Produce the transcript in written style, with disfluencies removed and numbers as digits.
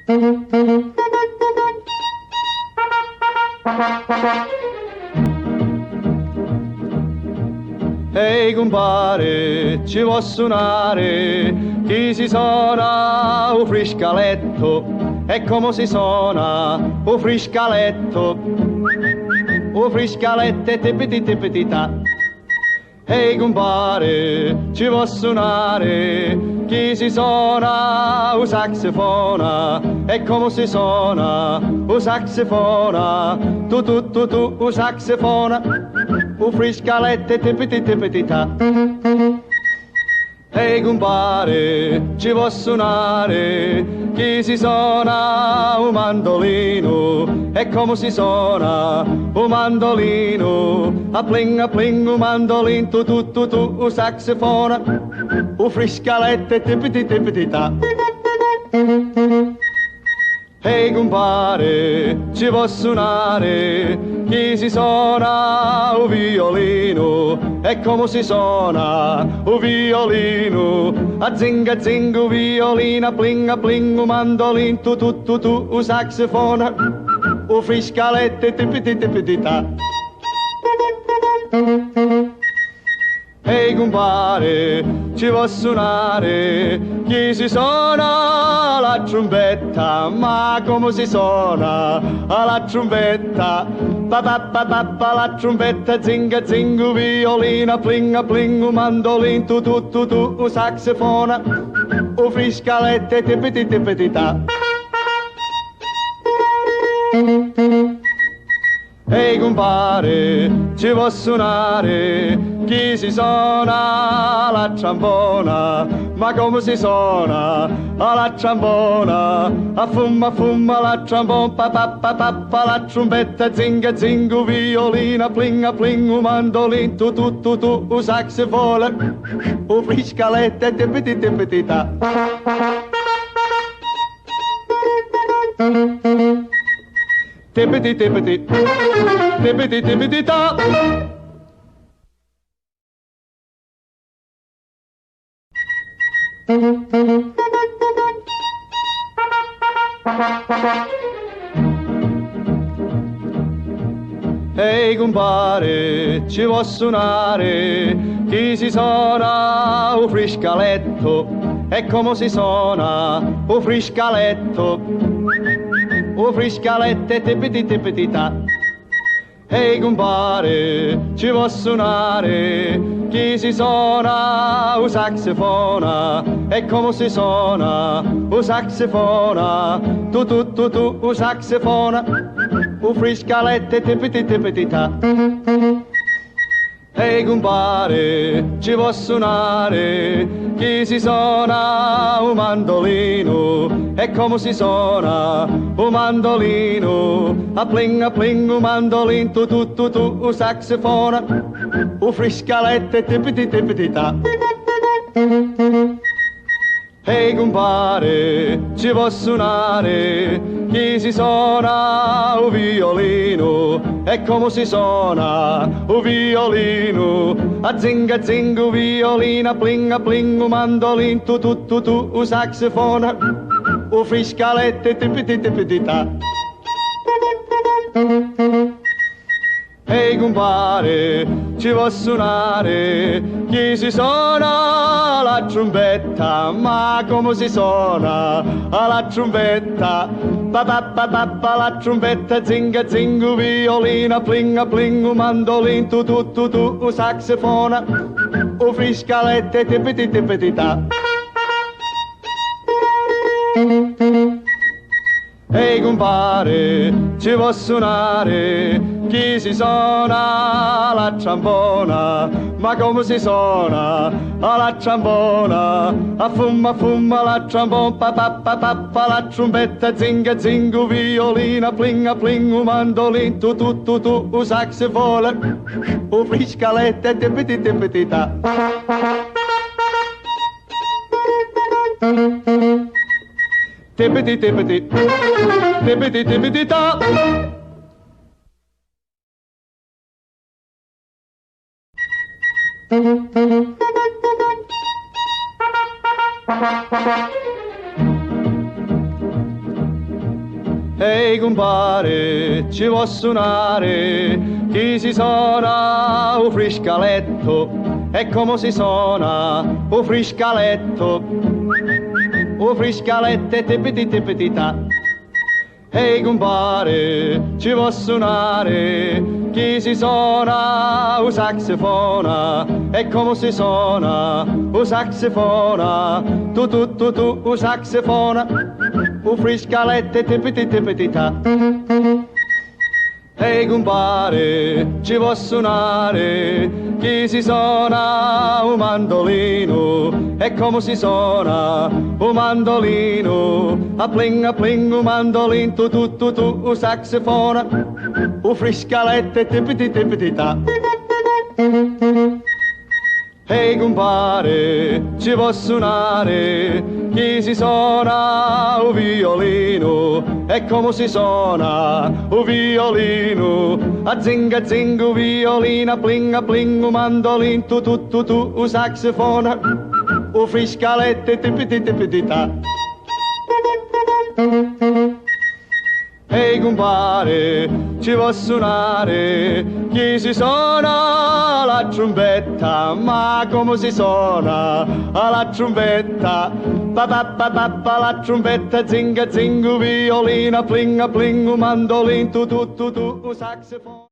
Ehi compare, ci vuoi suonare? Chi si suona un friscaletto? E come si suona un friscaletto? Un friscaletto e tipiti tipiti ta. Ehi compare, ci vuoi suonare? Chi si suona un saxofona? E come si suona un saxofona? Tu un saxofona, un friscaletto e tipiti tipiti ta. Ehi compare, ci vuoi suonare? Chi si suona un mandolino? E come si suona un mandolino? A pling un mandolino, tu un saxofona, un friscaletto e tipiti tipiti ta. Ehi compare, ci vuoi suonare? Chi si suona un violino? E come si suona un violino? A zinga un violino, a pling un mandolino, tu un saxofona, un friscaletto e tipiti tipiti ta. Ehi compare, ci vuoi suonare? Chi si suona la trombetta? Ma come si suona la trombetta? Pa la trombetta, zinga violina, pling un mandolin, tu un saxofona, un friscaletto e tipiti tipiti ta. Ehi compare, ci vuoi suonare? Chi si suona la trombona? Ma come si suona la trombona? A fumma la trombona, pa la trombetta, zinga violina, pling un mandolin, tu un saxofona, un friscaletto e tipiti tipiti ta. Tipiti tipiti, tipiti tipiti ta. Ehi compare, ci vuoi suonare? Chi si suona un friscaletto? E come si suona un friscaletto? Un friscaletto e tipiti tipiti ta. Ehi compare, ci vuoi suonare? Chi si suona un saxofona? E come si suona un saxofona? Tu un saxofona, un friscaletto e tipiti tipiti ta. Ehi compare, ci vuoi suonare? Chi si suona un mandolino? E come si suona un mandolino? A pling un mandolino, tu un saxofona, un friscaletto e tipiti tipiti ta. Ehi compare, ci vuoi suonare? Chi si suona un violino? E come si suona un violino? A zinga violina, pling un mandolin, tu un saxofona, un friscaletto e tipiti tipiti ta. Ehi compare, ci vuoi suonare? Chi si suona la trombetta? Ma come si suona la trombetta? Pa la trombetta, zinga violina, pling un mandolin, tu un saxofona, un friscaletto e tipiti tipiti ta. Ehi compare, ci vuoi suonare? Chi si suona la trombona? Ma come si suona la trombona? A fumma la trombona, pa la trombetta, zinga violina, pling un mandolin, tu un saxofona, un friscaletto e tipiti tipiti ta. Tipiti tipiti, tipiti tipiti ta. Ehi compare, ci vuoi suonare? Chi si suona un friscaletto? E come si suona un friscaletto? Un friscaletto e tipiti tipiti ta. Ehi compare, ci vuoi suonare? Chi si suona un saxofona? E come si suona un saxofona? Tu, un saxofona, un friscaletto e tipiti tipiti ta. Ehi compare, ci vuoi suonare? Chi si suona un mandolino? E come si suona un mandolino? A pling un mandolino, tu, un saxofona, un friscaletto e tipiti tipiti ta. Ehi compare, ci vuoi suonare? Chi si suona un violino? E come si suona un violino? A zinga un violino, a pling un mandolino, tu, un saxofona, un friscaletto e tipiti tipiti ta. Ehi compare, ci vuoi suonare? Chi si suona la trombetta? Ma come si suona la trombetta? Pa la trombetta, zinga un violino, pling un mandolino, tu, un saxofono.